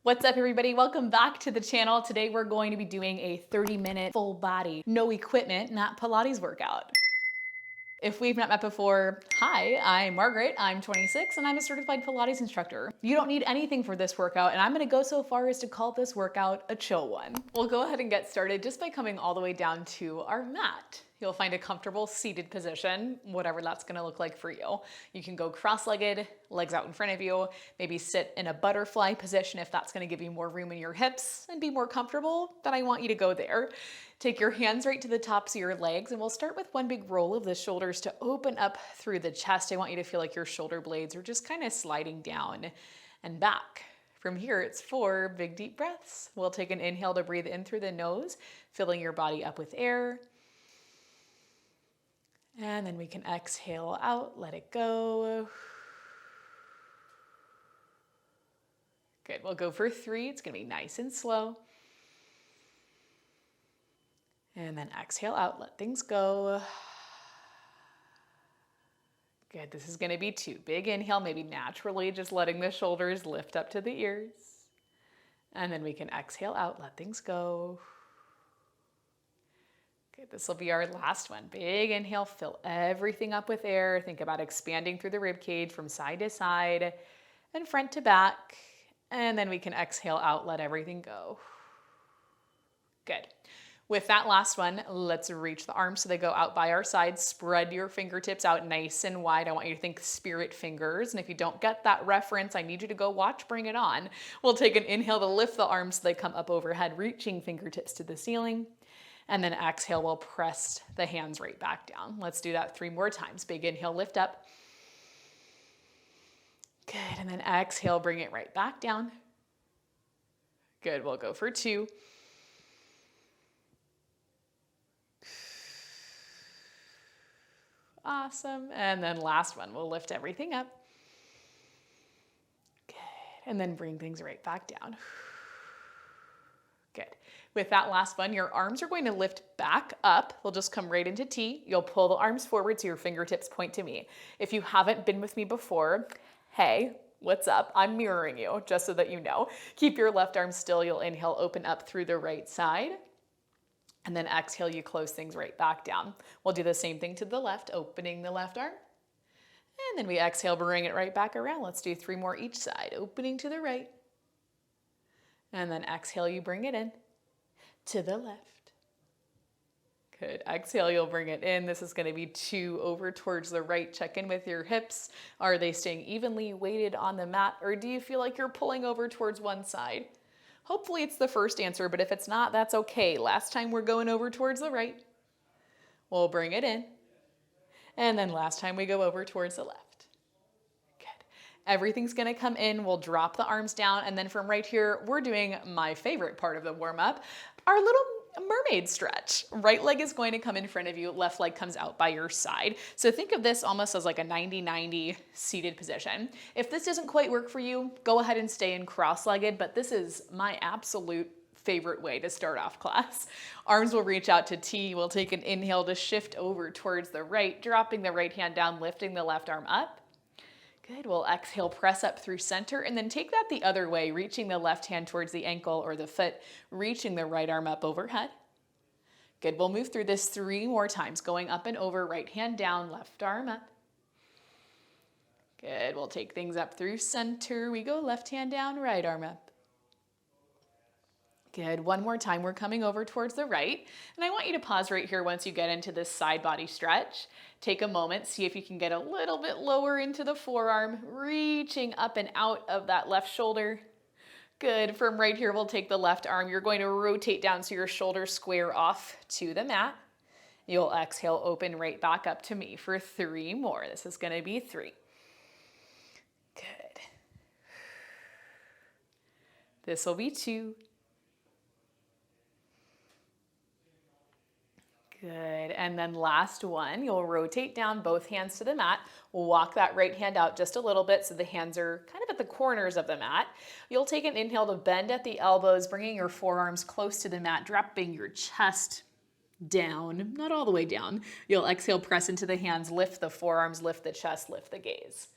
What's up everybody? Welcome back to the channel. Today we're going to be doing a 30-minute full body, no equipment, not Pilates workout. If we've not met before, hi, I'm Margaret, I'm 26 and I'm a certified Pilates instructor. You don't need anything for this workout and I'm gonna go so far as to call this workout a chill one. We'll go ahead and get started just by coming all the way down to our mat. You'll find a comfortable seated position, whatever that's gonna look like for you. You can go cross-legged, legs out in front of you, maybe sit in a butterfly position if that's gonna give you more room in your hips and be more comfortable, then I want you to go there. Take your hands right to the tops of your legs and we'll start with one big roll of the shoulders to open up through the chest. I want you to feel like your shoulder blades are just kind of sliding down and back. From here, it's 4 big deep breaths. We'll take an inhale to breathe in through the nose, filling your body up with air. And then we can exhale out, let it go. Good, we'll go for 3. It's gonna be nice and slow. And then exhale out, let things go. Good, this is gonna be 2. Big inhale, maybe naturally just letting the shoulders lift up to the ears. And then we can exhale out, let things go. Good, this will be our last one. Big inhale, fill everything up with air. Think about expanding through the rib cage from side to side and front to back. And then we can exhale out, let everything go. Good. With that last one, let's reach the arms so they go out by our sides. Spread your fingertips out nice and wide. I want you to think spirit fingers. And if you don't get that reference, I need you to go watch Bring It On. We'll take an inhale to lift the arms so they come up overhead, reaching fingertips to the ceiling. And then exhale, we'll press the hands right back down. Let's do that 3 more times. Big inhale, lift up. Good, and then exhale, bring it right back down. Good, we'll go for 2. Awesome, and then last one, we'll lift everything up. Good, and then bring things right back down. Good. With that last one, your arms are going to lift back up. They'll just come right into T. You'll pull the arms forward so your fingertips point to me. If you haven't been with me before, hey, what's up? I'm mirroring you, just so that you know. Keep your left arm still. You'll inhale, open up through the right side. And then exhale, you close things right back down. We'll do the same thing to the left, opening the left arm. And then we exhale, bring it right back around. Let's do 3 more each side, opening to the right. And then exhale, you bring it in to the left. Good, exhale, you'll bring it in. This is gonna be 2 over towards the right. Check in with your hips. Are they staying evenly weighted on the mat, or do you feel like you're pulling over towards one side? Hopefully it's the first answer, but if it's not, that's okay. Last time we're going over towards the right. We'll bring it in. And then last time we go over towards the left. Everything's gonna come in, we'll drop the arms down, and then from right here, we're doing my favorite part of the warm-up, our little mermaid stretch. Right leg is going to come in front of you, left leg comes out by your side. So think of this almost as like a 90-90 seated position. If this doesn't quite work for you, go ahead and stay in cross-legged, but this is my absolute favorite way to start off class. Arms will reach out to T. We'll take an inhale to shift over towards the right, dropping the right hand down, lifting the left arm up. Good, we'll exhale, press up through center, and then take that the other way, reaching the left hand towards the ankle or the foot, reaching the right arm up overhead. Good, we'll move through this 3 more times, going up and over, right hand down, left arm up. Good, we'll take things up through center. We go left hand down, right arm up. Good, 1 more time, we're coming over towards the right. And I want you to pause right here once you get into this side body stretch. Take a moment, see if you can get a little bit lower into the forearm, reaching up and out of that left shoulder. Good, from right here, we'll take the left arm. You're going to rotate down so your shoulders square off to the mat. You'll exhale, open right back up to me for 3 more. This is gonna be 3. Good. This will be 2. Good, and then last one, you'll rotate down both hands to the mat, walk that right hand out just a little bit so the hands are kind of at the corners of the mat. You'll take an inhale to bend at the elbows, bringing your forearms close to the mat, dropping your chest down, not all the way down. You'll exhale, press into the hands, lift the forearms, lift the chest, lift the gaze.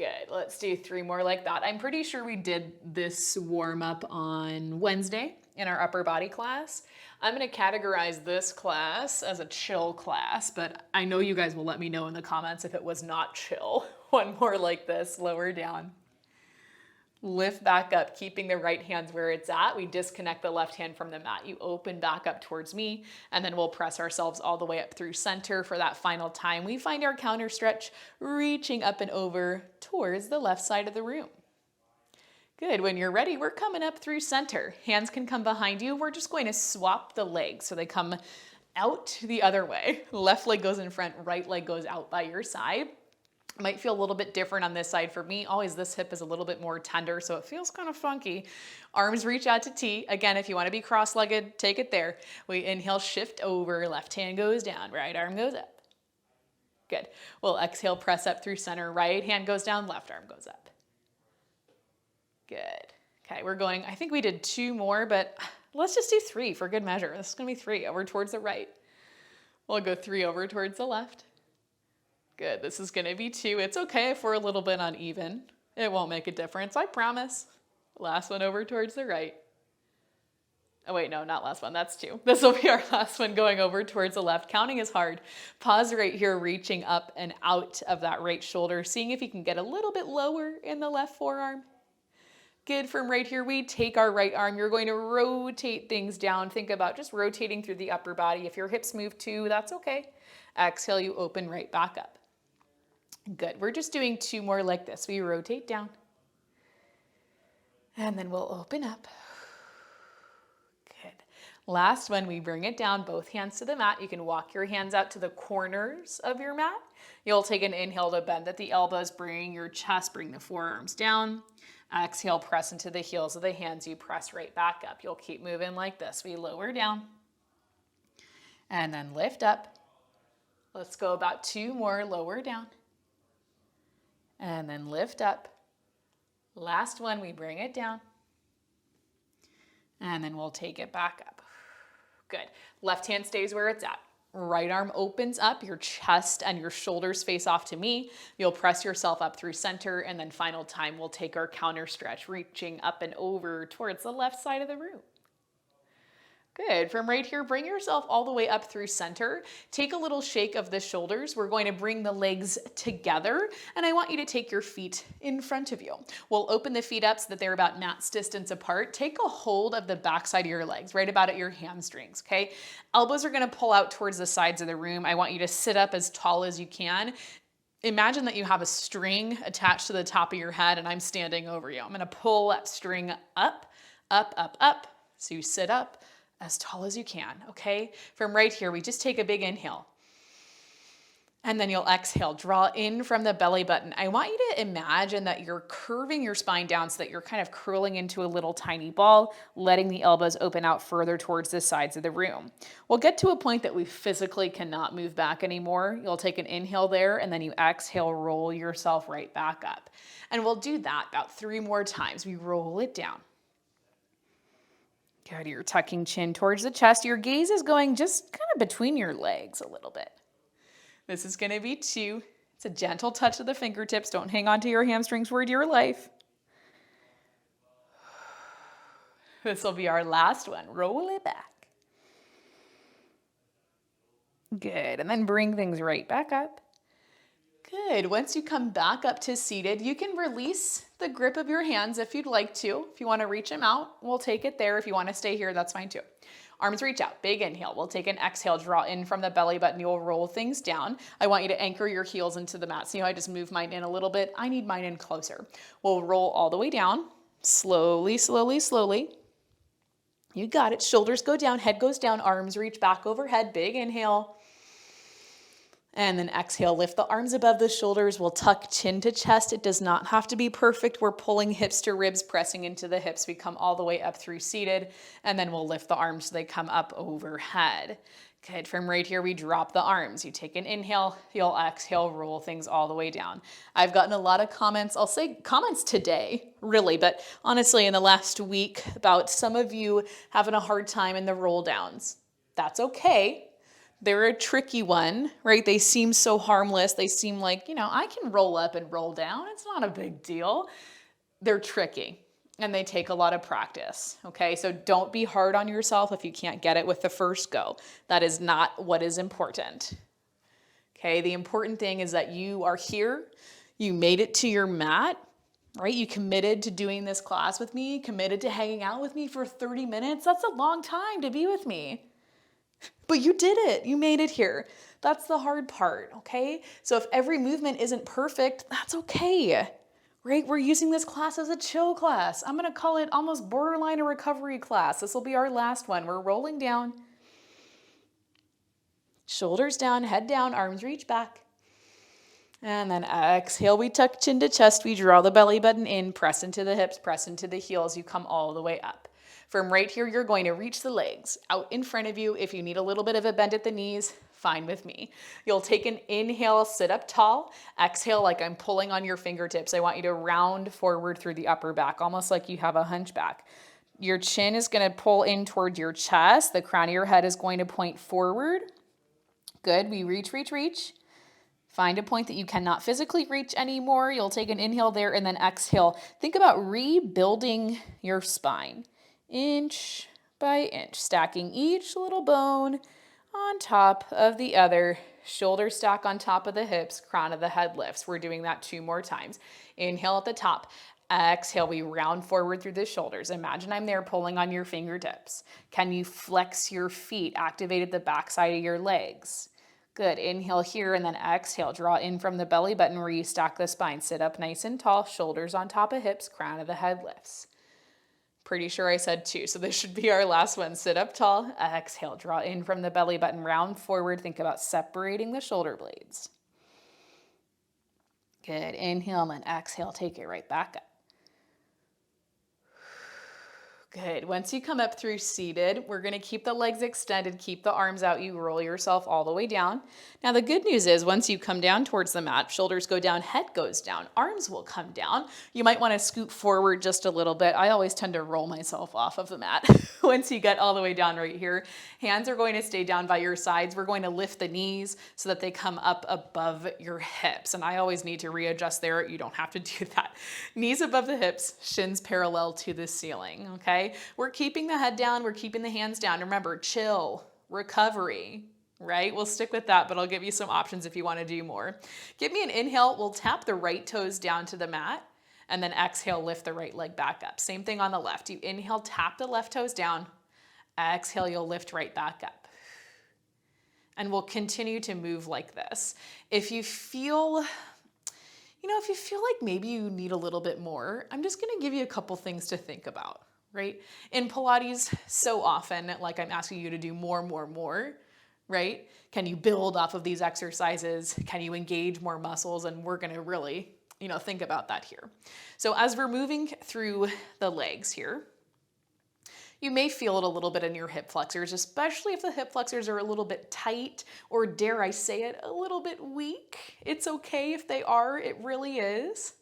Good. Let's do 3 more like that. I'm pretty sure we did this warm up on Wednesday in our upper body class. I'm going to categorize this class as a chill class, but I know you guys will let me know in the comments if it was not chill. One more like this, lower down. Lift back up, keeping the right hands where it's at. We disconnect the left hand from the mat. You open back up towards me, and then we'll press ourselves all the way up through center for that final time. We find our counter stretch, reaching up and over towards the left side of the room. Good. When you're ready, we're coming up through center. Hands can come behind you. We're just going to swap the legs so they come out the other way. Left leg goes in front, right leg goes out by your side. Might feel a little bit different on this side for me. Always this hip is a little bit more tender, so it feels kind of funky. Arms reach out to T. Again, if you want to be cross-legged, take it there. We inhale, shift over, left hand goes down, right arm goes up. Good. We'll exhale, press up through center, right hand goes down, left arm goes up. Good. Okay, we're going, I think we did 2 more, but let's just do 3 for good measure. This is going to be 3 over towards the right. We'll go 3 over towards the left. Good, this is gonna be 2. It's okay if we're a little bit uneven. It won't make a difference, I promise. Last one over towards the right. Oh wait, no, not last one, that's 2. This will be our last one going over towards the left. Counting is hard. Pause right here, reaching up and out of that right shoulder, seeing if you can get a little bit lower in the left forearm. Good, from right here, we take our right arm. You're going to rotate things down. Think about just rotating through the upper body. If your hips move too, that's okay. Exhale, you open right back up. Good. We're just doing 2 more like this. We rotate down. And then we'll open up. Good. Last one, we bring it down, both hands to the mat. You can walk your hands out to the corners of your mat. You'll take an inhale to bend at the elbows, bring your chest, bring the forearms down. Exhale, press into the heels of the hands. You press right back up. You'll keep moving like this. We lower down and then lift up. Let's go about 2 more, lower down. And then lift up. Last one, we bring it down. And then we'll take it back up. Good. Left hand stays where it's at. Right arm opens up, your chest and your shoulders face off to me. You'll press yourself up through center, and then final time, we'll take our counter stretch, reaching up and over towards the left side of the room. Good. From right here, bring yourself all the way up through center. Take a little shake of the shoulders. We're going to bring the legs together, and I want you to take your feet in front of you. We'll open the feet up so that they're about mat's distance apart. Take a hold of the backside of your legs, right about at your hamstrings, okay? Elbows are going to pull out towards the sides of the room. I want you to sit up as tall as you can. Imagine that you have a string attached to the top of your head, and I'm standing over you. I'm going to pull that string up, up, up, up. So you sit up as tall as you can, okay? From right here, we just take a big inhale. And then you'll exhale, draw in from the belly button. I want you to imagine that you're curving your spine down so that you're kind of curling into a little tiny ball, letting the elbows open out further towards the sides of the room. We'll get to a point that we physically cannot move back anymore. You'll take an inhale there, and then you exhale, roll yourself right back up. And we'll do that about 3 more times. We roll it down. Good, you're tucking chin towards the chest. Your gaze is going just kind of between your legs a little bit. This is going to be 2. It's a gentle touch of the fingertips. Don't hang on to your hamstrings for dear life. This will be our last one. Roll it back. Good, and then bring things right back up. Good. Once you come back up to seated, you can release the grip of your hands if you'd like to. If you want to reach them out, we'll take it there. If you want to stay here, that's fine too. Arms reach out, big inhale. We'll take an exhale, draw in from the belly button. You'll roll things down. I want you to anchor your heels into the mat. See how I just move mine in a little bit? I need mine in closer. We'll roll all the way down, slowly, slowly, slowly. You got it. Shoulders go down, head goes down, arms reach back overhead, big inhale. And then exhale, lift the arms above the shoulders. We'll tuck chin to chest. It does not have to be perfect. We're pulling hips to ribs, pressing into the hips. We come all the way up through seated, and then we'll lift the arms so they come up overhead. Good. From right here, we drop the arms. You take an inhale, you'll exhale, roll things all the way down. I've gotten a lot of comments. I'll say comments today, really, but honestly, in the last week, about some of you having a hard time in the roll downs. That's okay. They're a tricky one, right? They seem so harmless. They seem like, I can roll up and roll down. It's not a big deal. They're tricky and they take a lot of practice, okay? So don't be hard on yourself if you can't get it with the first go. That is not what is important, okay? The important thing is that you are here. You made it to your mat, right? You committed to doing this class with me, committed to hanging out with me for 30 minutes. That's a long time to be with me. But you did it. You made it here. That's the hard part, okay? So if every movement isn't perfect, that's okay, right? We're using this class as a chill class. I'm going to call it almost borderline a recovery class. This will be our last one. We're rolling down, shoulders down, head down, arms reach back. And then exhale, we tuck chin to chest. We draw the belly button in, press into the hips, press into the heels. You come all the way up. From right here, you're going to reach the legs out in front of you. If you need a little bit of a bend at the knees, fine with me. You'll take an inhale, sit up tall. Exhale like I'm pulling on your fingertips. I want you to round forward through the upper back, almost like you have a hunchback. Your chin is going to pull in toward your chest. The crown of your head is going to point forward. Good. We reach, reach, reach. Find a point that you cannot physically reach anymore. You'll take an inhale there and then exhale. Think about rebuilding your spine. Inch by inch, stacking each little bone on top of the other. Shoulder stack on top of the hips, crown of the head lifts. We're doing that 2 more times. Inhale at the top. Exhale, we round forward through the shoulders. Imagine I'm there pulling on your fingertips. Can you flex your feet? Activate at the back side of your legs. Good. Inhale here and then exhale. Draw in from the belly button where you stack the spine. Sit up nice and tall, shoulders on top of hips, crown of the head lifts. Pretty sure I said 2, so this should be our last one. Sit up tall, exhale, draw in from the belly button, round forward. Think about separating the shoulder blades. Good. Inhale and then exhale, take it right back up. Good. Once you come up through seated, we're going to keep the legs extended, keep the arms out. You roll yourself all the way down. Now, the good news is once you come down towards the mat, shoulders go down, head goes down, arms will come down. You might want to scoot forward just a little bit. I always tend to roll myself off of the mat once you get all the way down right here. Hands are going to stay down by your sides. We're going to lift the knees so that they come up above your hips. And I always need to readjust there. You don't have to do that. Knees above the hips, shins parallel to the ceiling, okay? We're keeping the head down. We're keeping the hands down. Remember, chill, recovery, right? We'll stick with that, but I'll give you some options if you want to do more. Give me an inhale. We'll tap the right toes down to the mat and then exhale, lift the right leg back up. Same thing on the left. You inhale, tap the left toes down. Exhale, you'll lift right back up. And we'll continue to move like this. If you feel like maybe you need a little bit more, I'm just going to give you a couple things to think about. Right? In Pilates, so often, like I'm asking you to do more, right? Can you build off of these exercises? Can you engage more muscles? And we're going to really, think about that here. So as we're moving through the legs here, you may feel it a little bit in your hip flexors, especially if the hip flexors are a little bit tight or, dare I say it, a little bit weak. It's okay if they are, it really is.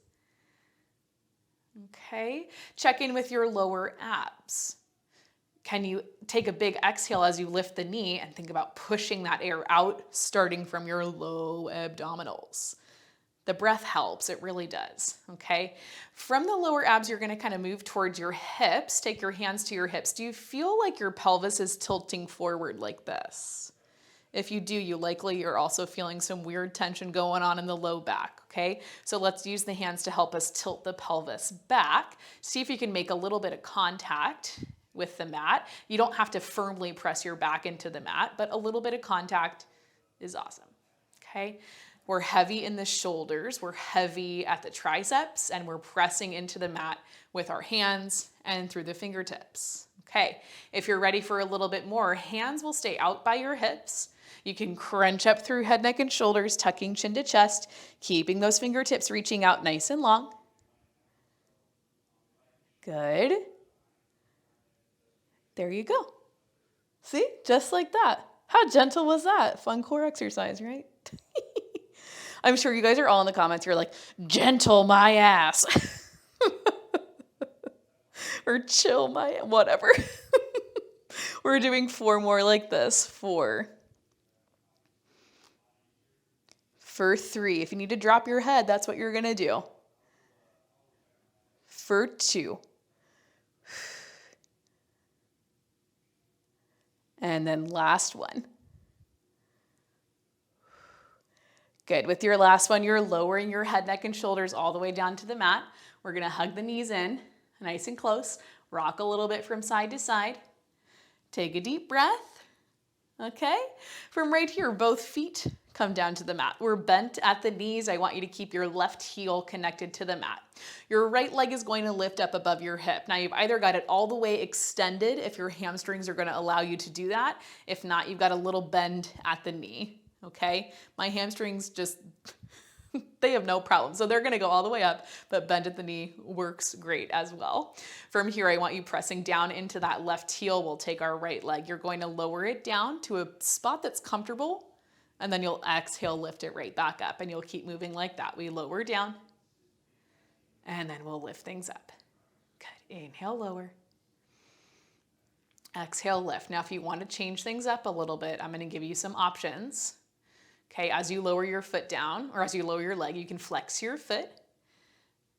Okay, check in with your lower abs. Can you take a big exhale as you lift the knee and think about pushing that air out, starting from your low abdominals? The breath helps, it really does, okay? From the lower abs, you're gonna kind of move towards your hips. Take your hands to your hips. Do you feel like your pelvis is tilting forward like this? If you do, you likely are also feeling some weird tension going on in the low back, okay? So let's use the hands to help us tilt the pelvis back. See if you can make a little bit of contact with the mat. You don't have to firmly press your back into the mat, but a little bit of contact is awesome, okay? We're heavy in the shoulders, we're heavy at the triceps, and we're pressing into the mat with our hands and through the fingertips. Okay, if you're ready for a little bit more, hands will stay out by your hips. You can crunch up through head, neck, and shoulders, tucking chin to chest, keeping those fingertips reaching out nice and long. Good. There you go. See, just like that. How gentle was that? Fun core exercise, right? I'm sure you guys are all in the comments. You're like, gentle my ass. Or chill my, whatever. We're doing 4 more like this. 4, For 3. If you need to drop your head, that's what you're going to do. For 2. And then last one. Good. With your last one, you're lowering your head, neck, and shoulders all the way down to the mat. We're going to hug the knees in, nice and close. Rock a little bit from side to side. Take a deep breath. Okay? From right here, both feet come down to the mat. We're bent at the knees. I want you to keep your left heel connected to the mat. Your right leg is going to lift up above your hip. Now you've either got it all the way extended if your hamstrings are going to allow you to do that. If not, you've got a little bend at the knee. Okay? My hamstrings just, they have no problem. So they're going to go all the way up, but bend at the knee works great as well. From here, I want you pressing down into that left heel. We'll take our right leg. You're going to lower it down to a spot that's comfortable, and then you'll exhale, lift it right back up, and you'll keep moving like that. We lower down, and then we'll lift things up. Good. Inhale, lower. Exhale, lift. Now, if you want to change things up a little bit, I'm going to give you some options. Okay, as you lower your foot down, or as you lower your leg, you can flex your foot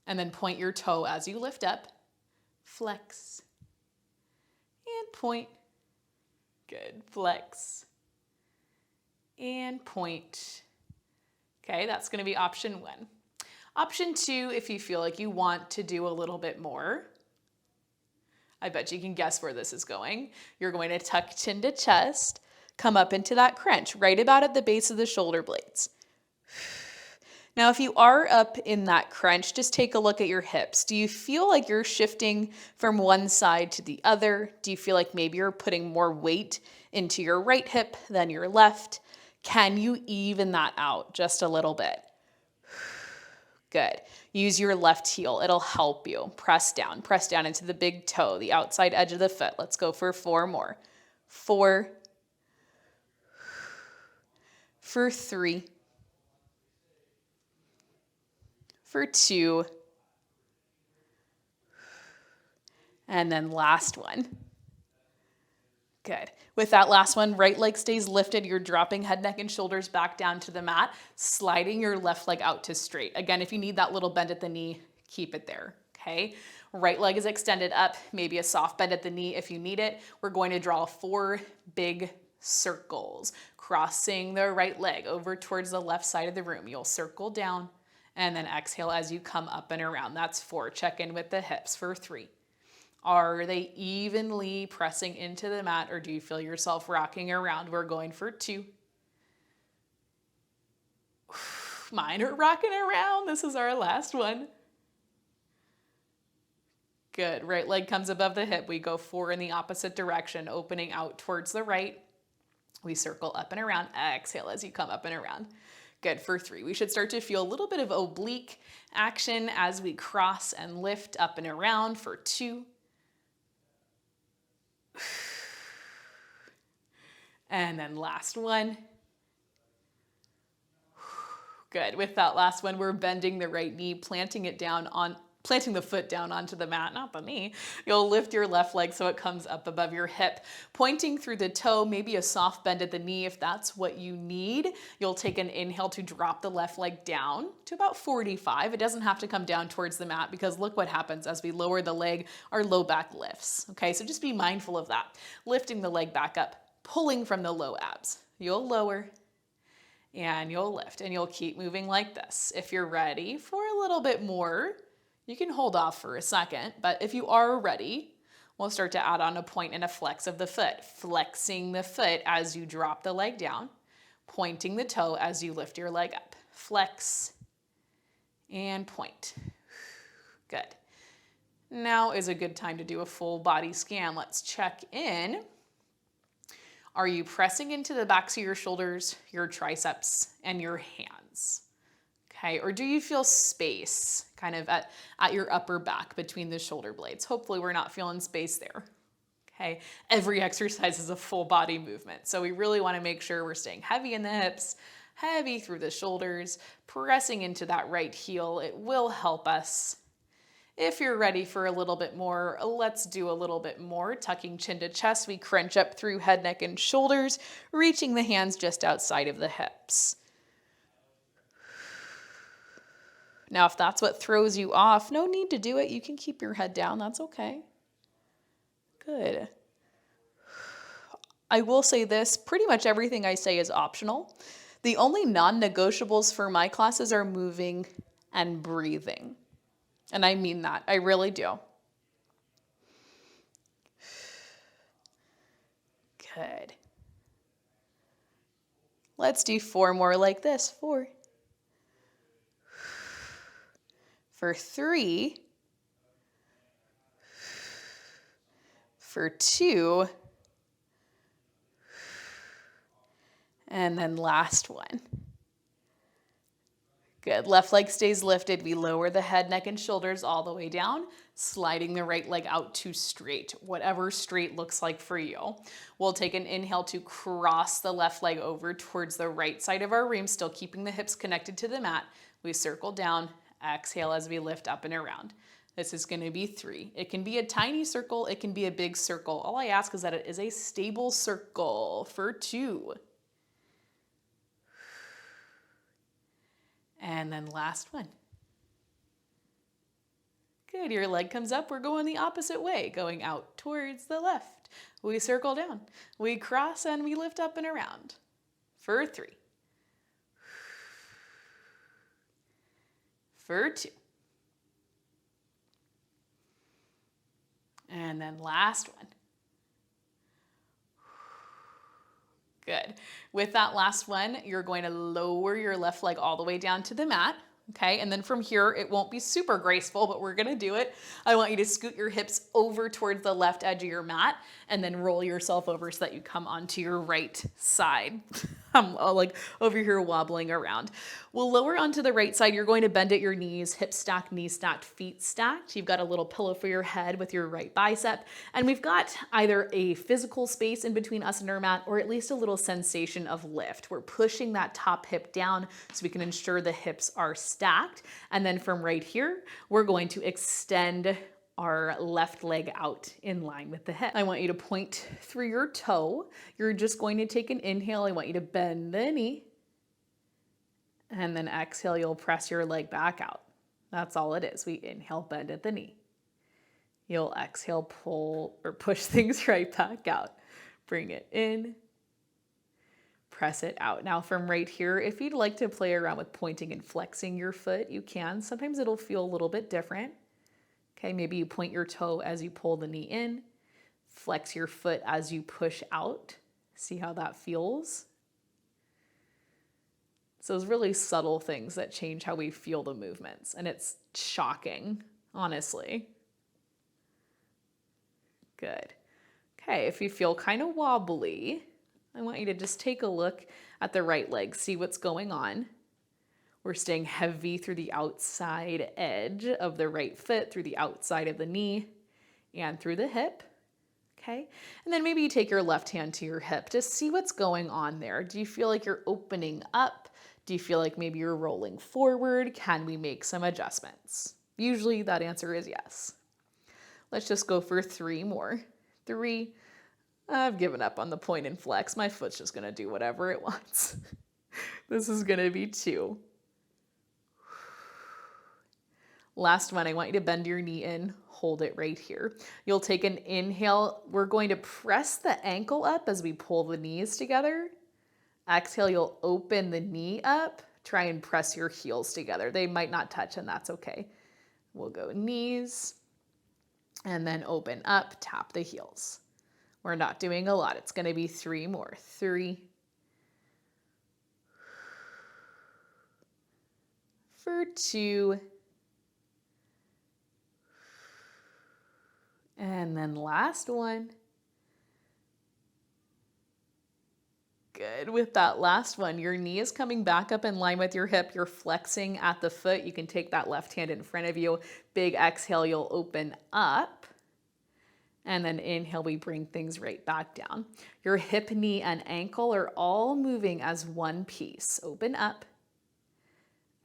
and then point your toe as you lift up. Flex and point. Good. Flex and point. Okay, that's going to be option 1. Option 2, if you feel like you want to do a little bit more, I bet you can guess where this is going. You're going to tuck chin to chest, come up into that crunch, right about at the base of the shoulder blades. Now, if you are up in that crunch, just take a look at your hips. Do you feel like you're shifting from one side to the other? Do you feel like maybe you're putting more weight into your right hip than your left? Can you even that out just a little bit? Good. Use your left heel. It'll help you. Press down into the big toe, the outside edge of the foot. Let's go for 4 more. 4. For 3. For 2. And then last one. Good. With that last one, right leg stays lifted. You're dropping head, neck, and shoulders back down to the mat, sliding your left leg out to straight. Again, if you need that little bend at the knee, keep it there, okay? Right leg is extended up, maybe a soft bend at the knee if you need it. We're going to draw 4 big circles, crossing the right leg over towards the left side of the room. You'll circle down and then exhale as you come up and around. That's 4. Check in with the hips for 3. Are they evenly pressing into the mat, or do you feel yourself rocking around? We're going for 2. Mine are rocking around. This is our last one. Good. Right leg comes above the hip. We go 4 in the opposite direction, opening out towards the right. We circle up and around. Exhale as you come up and around. Good. For 3. We should start to feel a little bit of oblique action as we cross and lift up and around for 2. And then last one. Good. With that last one, we're bending the right knee, planting the foot down onto the mat, not the knee. You'll lift your left leg so it comes up above your hip, pointing through the toe, maybe a soft bend at the knee if that's what you need. You'll take an inhale to drop the left leg down to about 45. It doesn't have to come down towards the mat because look what happens as we lower the leg, our low back lifts. Okay, so just be mindful of that. Lifting the leg back up, pulling from the low abs. You'll lower and you'll lift and you'll keep moving like this. If you're ready for a little bit more, you can hold off for a second, but if you are ready, we'll start to add on a point and a flex of the foot. Flexing the foot as you drop the leg down, pointing the toe as you lift your leg up. Flex and point. Good. Now is a good time to do a full body scan. Let's check in. Are you pressing into the backs of your shoulders, your triceps, and your hands? Okay, or do you feel space kind of at your upper back between the shoulder blades? Hopefully we're not feeling space there. Okay, every exercise is a full body movement. So we really want to make sure we're staying heavy in the hips, heavy through the shoulders, pressing into that right heel. It will help us. If you're ready for a little bit more, let's do a little bit more. Tucking chin to chest, we crunch up through head, neck, and shoulders, reaching the hands just outside of the hips. Now, if that's what throws you off, no need to do it. You can keep your head down. That's okay. Good. I will say this, pretty much everything I say is optional. The only non-negotiables for my classes are moving and breathing. And I mean that. I really do. Good. Let's do 4 more like this. 4. For 3. For 2. And then last one. Good. Left leg stays lifted. We lower the head, neck, and shoulders all the way down, sliding the right leg out to straight, whatever straight looks like for you. We'll take an inhale to cross the left leg over towards the right side of our room, still keeping the hips connected to the mat. We circle down, exhale as we lift up and around. This is going to be 3. It can be a tiny circle. It can be a big circle. All I ask is that it is a stable circle for 2. And then last one. Good, your leg comes up. We're going the opposite way, going out towards the left. We circle down, we cross, and we lift up and around for 3. For 2. And then last one. Good. With that last one, you're going to lower your left leg all the way down to the mat. Okay, and then from here, it won't be super graceful, but we're gonna do it. I want you to scoot your hips over towards the left edge of your mat and then roll yourself over so that you come onto your right side. I'm like over here wobbling around. We'll lower onto the right side. You're going to bend at your knees, hips stacked, knees stacked, feet stacked. You've got a little pillow for your head with your right bicep. And we've got either a physical space in between us and our mat or at least a little sensation of lift. We're pushing that top hip down so we can ensure the hips are stacked. And then from right here, we're going to extend our left leg out in line with the hip. I want you to point through your toe. You're just going to take an inhale. I want you to bend the knee. And then exhale, you'll press your leg back out. That's all it is. We inhale, bend at the knee. You'll exhale, pull or push things right back out. Bring it in. Press it out. Now from right here, if you'd like to play around with pointing and flexing your foot, you can. Sometimes it'll feel a little bit different. Okay, maybe you point your toe as you pull the knee in, flex your foot as you push out. See how that feels? So those really subtle things that change how we feel the movements, and it's shocking, honestly. Good. Okay, if you feel kind of wobbly, I want you to just take a look at the right leg, see what's going on. We're staying heavy through the outside edge of the right foot, through the outside of the knee, and through the hip. Okay, and then maybe you take your left hand to your hip. Just see what's going on there. Do you feel like you're opening up? Do you feel like maybe you're rolling forward? Can we make some adjustments? Usually that answer is yes. Let's just go for 3 more. 3. I've given up on the point and flex. My foot's just gonna do whatever it wants. This is gonna be 2. Last one, I want you to bend your knee in, hold it right here. You'll take an inhale. We're going to press the ankle up as we pull the knees together. Exhale, you'll open the knee up. Try and press your heels together. They might not touch, and that's okay. We'll go knees, and then open up, tap the heels. We're not doing a lot. It's gonna be 3 more. 3. For 2. And then last one. Good. With that last one, your knee is coming back up in line with your hip. You're flexing at the foot. You can take that left hand in front of you. Big exhale, you'll open up. And then inhale, we bring things right back down. Your hip, knee, and ankle are all moving as one piece. Open up.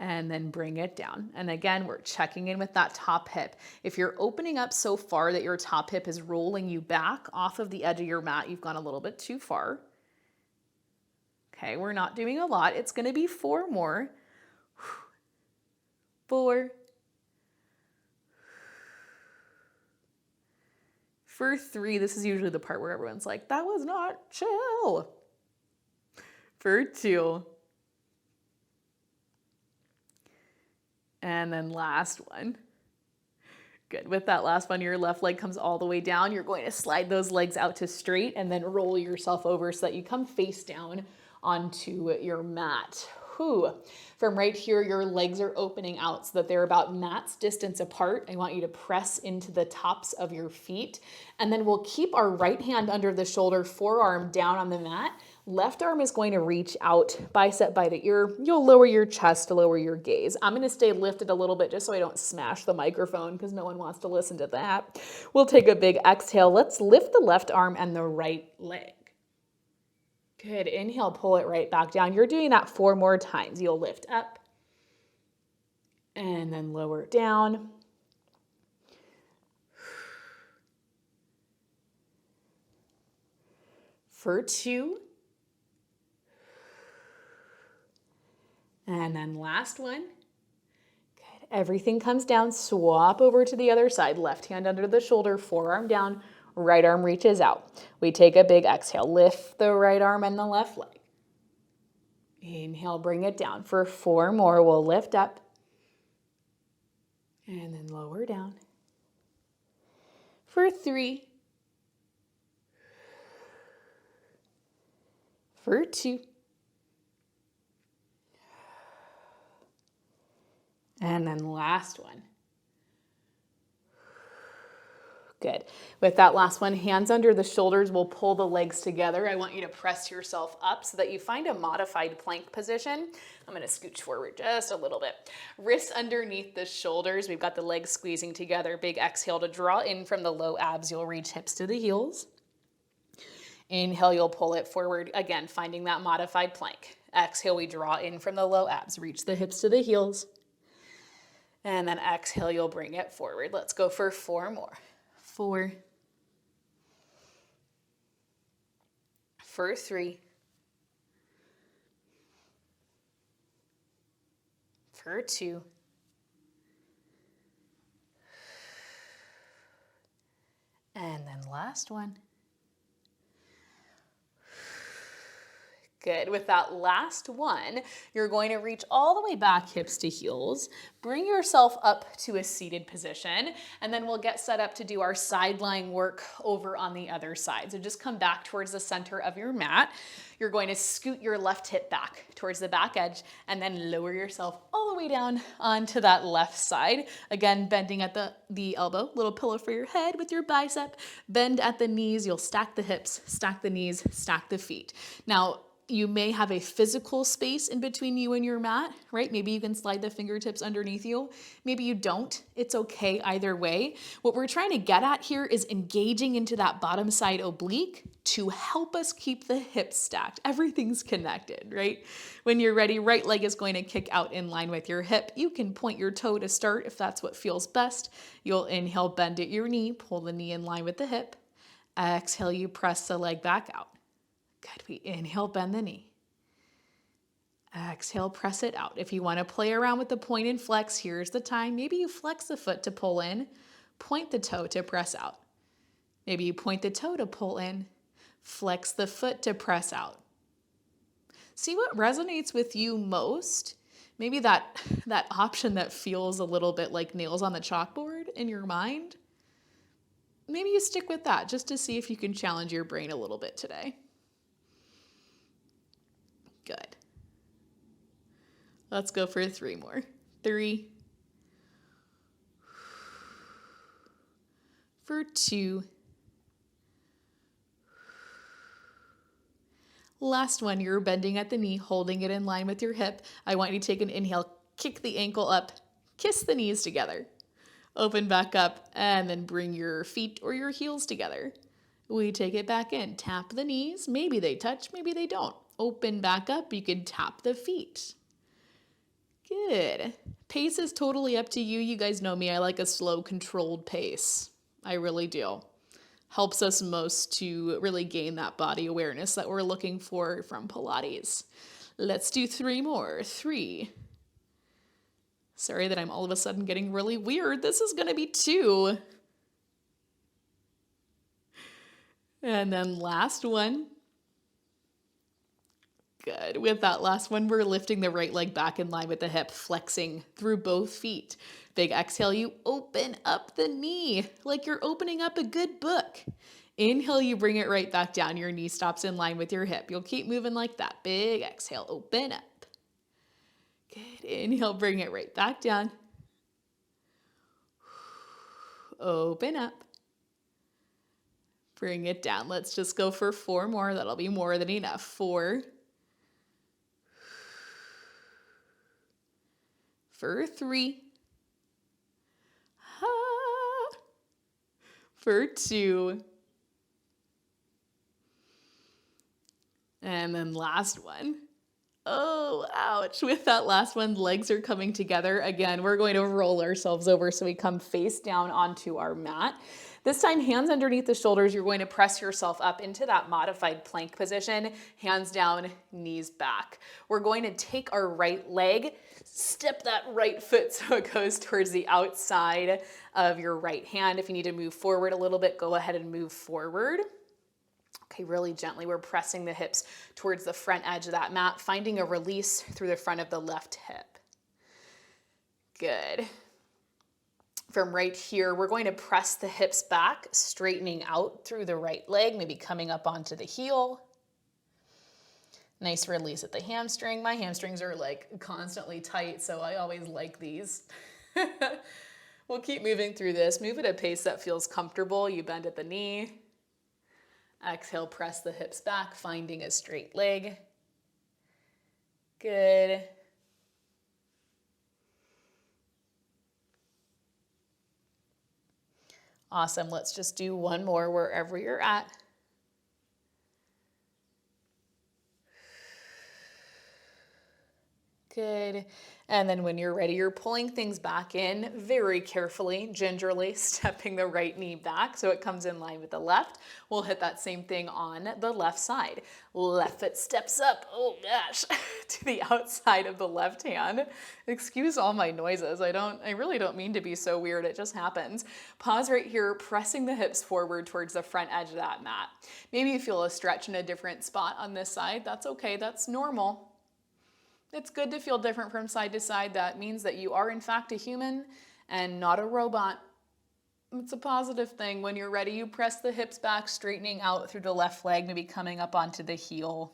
And then bring it down. And again, we're checking in with that top hip. If you're opening up so far that your top hip is rolling you back off of the edge of your mat, you've gone a little bit too far. Okay, we're not doing a lot. It's gonna be 4 more. 4. For 3, this is usually the part where everyone's like, that was not chill. For 2. And then last one. Good. With that last one, your left leg comes all the way down. You're going to slide those legs out to straight and then roll yourself over so that you come face down onto your mat. Whew. From right here, your legs are opening out so that they're about mat's distance apart. I want you to press into the tops of your feet. And then we'll keep our right hand under the shoulder, forearm down on the mat. Left arm is going to reach out, bicep by the ear. You'll lower your chest to lower your gaze. I'm going to stay lifted a little bit just so I don't smash the microphone because no one wants to listen to that. We'll take a big exhale. Let's lift the left arm and the right leg. Good. Inhale, pull it right back down. You're doing that 4 more times. You'll lift up and then lower it down. For 2. And then last one. Good. Everything comes down. Swap over to the other side. Left hand under the shoulder, forearm down. Right arm reaches out. We take a big exhale. Lift the right arm and the left leg. Inhale, bring it down. For 4 more, we'll lift up. And then lower down. For 3. For 2. And then last one. Good. With that last one, hands under the shoulders, we'll pull the legs together. I want you to press yourself up so that you find a modified plank position. I'm going to scooch forward just a little bit. Wrists underneath the shoulders. We've got the legs squeezing together. Big exhale to draw in from the low abs. You'll reach hips to the heels. Inhale, you'll pull it forward. Again, finding that modified plank. Exhale, we draw in from the low abs. Reach the hips to the heels. And then exhale, you'll bring it forward. Let's go for 4 more. 4. For 3. For 2. And then last one. Good. With that last one, you're going to reach all the way back, hips to heels. Bring yourself up to a seated position, and then we'll get set up to do our side lying work over on the other side. So just come back towards the center of your mat. You're going to scoot your left hip back towards the back edge and then lower yourself all the way down onto that left side. Again, bending at the elbow, little pillow for your head with your bicep. Bend at the knees. You'll stack the hips, stack the knees, stack the feet. Now, you may have a physical space in between you and your mat, right? Maybe you can slide the fingertips underneath you. Maybe you don't. It's okay either way. What we're trying to get at here is engaging into that bottom side oblique to help us keep the hips stacked. Everything's connected, right? When you're ready, right leg is going to kick out in line with your hip. You can point your toe to start if that's what feels best. You'll inhale, bend at your knee, pull the knee in line with the hip. Exhale, you press the leg back out. Good. We inhale, bend the knee. Exhale, press it out. If you want to play around with the point and flex, here's the time. Maybe you flex the foot to pull in, point the toe to press out. Maybe you point the toe to pull in, flex the foot to press out. See what resonates with you most. Maybe that option that feels a little bit like nails on the chalkboard in your mind. Maybe you stick with that just to see if you can challenge your brain a little bit today. Good. Let's go for 3 more. 3. For 2. Last one, you're bending at the knee, holding it in line with your hip. I want you to take an inhale, kick the ankle up, kiss the knees together. Open back up, and then bring your feet or your heels together. We take it back in, tap the knees. Maybe they touch, maybe they don't. Open back up, you can tap the feet. Good. Pace is totally up to you. You guys know me, I like a slow, controlled pace. I really do. Helps us most to really gain that body awareness that we're looking for from Pilates. Let's do 3 more. 3. Sorry that I'm all of a sudden getting really weird. This is going to be 2. And then last one. Good. With that last one, we're lifting the right leg back in line with the hip, flexing through both feet. Big exhale, you open up the knee like you're opening up a good book. Inhale, you bring it right back down. Your knee stops in line with your hip. You'll keep moving like that. Big exhale, open up. Good. Inhale, bring it right back down. Open up. Bring it down. Let's just go for 4 more. That'll be more than enough. 4. For 3. For 2. And then last one. Oh, ouch. With that last one, legs are coming together. Again, we're going to roll ourselves over so we come face down onto our mat. This time, hands underneath the shoulders. You're going to press yourself up into that modified plank position. Hands down, knees back. We're going to take our right leg, step that right foot so it goes towards the outside of your right hand. If you need to move forward a little bit, go ahead and move forward. Okay, really gently, we're pressing the hips towards the front edge of that mat, finding a release through the front of the left hip. Good. From right here, we're going to press the hips back, straightening out through the right leg, maybe coming up onto the heel. Nice release at the hamstring. My hamstrings are like constantly tight, so I always like these. We'll keep moving through this. Move at a pace that feels comfortable. You bend at the knee. Exhale, press the hips back, finding a straight leg. Good. Awesome. Let's just do one more wherever you're at. Good. And then when you're ready, you're pulling things back in very carefully, gingerly, stepping the right knee back so it comes in line with the left. We'll hit that same thing on the left side. Left foot steps up, oh gosh, to the outside of the left hand. Excuse all my noises. I really don't mean to be so weird. It just happens. Pause right here, pressing the hips forward towards the front edge of that mat. Maybe you feel a stretch in a different spot on this side. That's okay. That's normal. It's good to feel different from side to side. That means that you are in fact a human and not a robot. It's a positive thing. When you're ready, you press the hips back, straightening out through the left leg, maybe coming up onto the heel.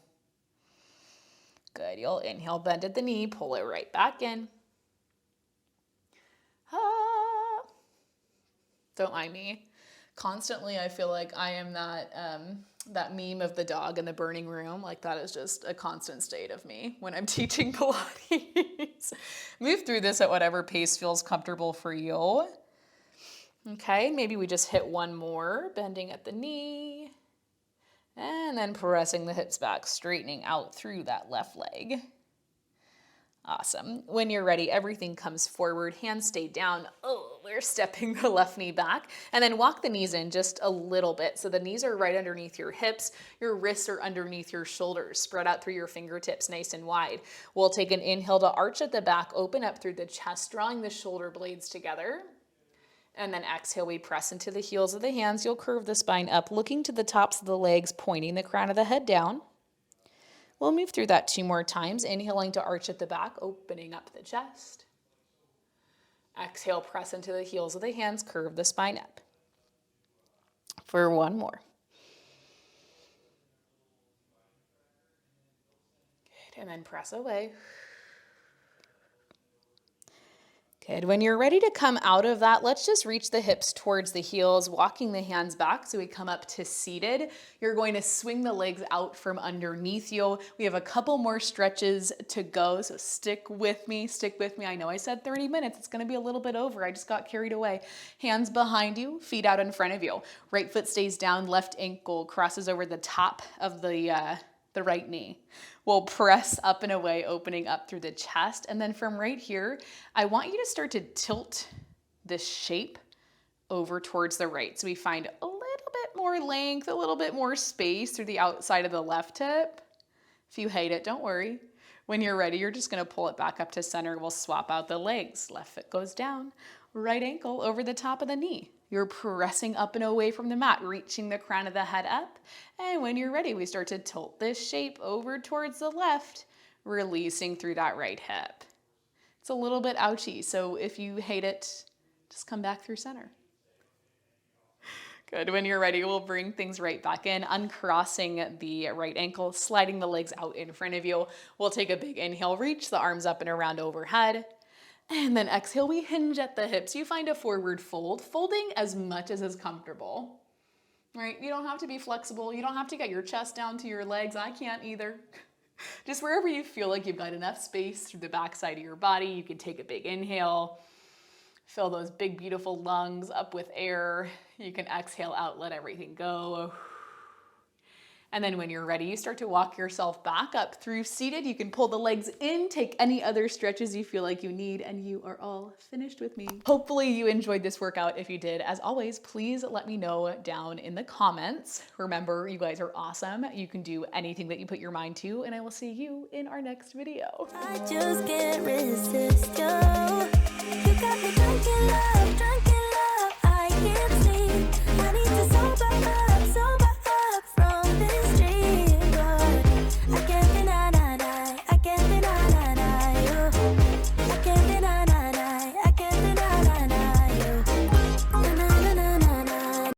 Good. You'll inhale, bend at the knee, pull it right back in. Ah. Don't mind me. Constantly, I feel like I am that meme of the dog in the burning room. Like that is just a constant state of me when I'm teaching Pilates. Move through this at whatever pace feels comfortable for you. Okay, maybe we just hit one more, bending at the knee, and then pressing the hips back, straightening out through that left leg. Awesome. When you're ready, everything comes forward, hands stay down. Oh, we're stepping the left knee back, and then walk the knees in just a little bit. So the knees are right underneath your hips, your wrists are underneath your shoulders, spread out through your fingertips nice and wide. We'll take an inhale to arch at the back, open up through the chest, drawing the shoulder blades together. And then exhale, we press into the heels of the hands. You'll curve the spine up, looking to the tops of the legs, pointing the crown of the head down. We'll move through that 2 more times, inhaling to arch at the back, opening up the chest. Exhale, press into the heels of the hands, curve the spine up. For 1 more. Good, and then press away. Good. When you're ready to come out of that, let's just reach the hips towards the heels, walking the hands back so we come up to seated. You're going to swing the legs out from underneath you. We have a couple more stretches to go, so stick with me, stick with me. I know I said 30 minutes. It's going to be a little bit over. I just got carried away. Hands behind you, feet out in front of you. Right foot stays down, left ankle crosses over the top of the right knee. We'll press up and away, opening up through the chest. And then from right here, I want you to start to tilt this shape over towards the right. So we find a little bit more length, a little bit more space through the outside of the left hip. If you hate it, don't worry. When you're ready, you're just gonna pull it back up to center. We'll swap out the legs. Left foot goes down, right ankle over the top of the knee. You're pressing up and away from the mat, reaching the crown of the head up. And when you're ready, we start to tilt this shape over towards the left, releasing through that right hip. It's a little bit ouchy, so if you hate it, just come back through center. Good. When you're ready, we'll bring things right back in, uncrossing the right ankle, sliding the legs out in front of you. We'll take a big inhale, reach the arms up and around overhead. And then exhale, we hinge at the hips. You find a forward fold, folding as much as is comfortable. Right? You don't have to be flexible. You don't have to get your chest down to your legs. I can't either. Just wherever you feel like you've got enough space through the back side of your body, you can take a big inhale. Fill those big, beautiful lungs up with air. You can exhale out, let everything go. And then when you're ready, you start to walk yourself back up through seated. You can pull the legs in, take any other stretches you feel like you need, and you are all finished with me. Hopefully you enjoyed this workout. If you did, as always, please let me know down in the comments. Remember, you guys are awesome. You can do anything that you put your mind to, and I will see you in our next video. I just can't resist you.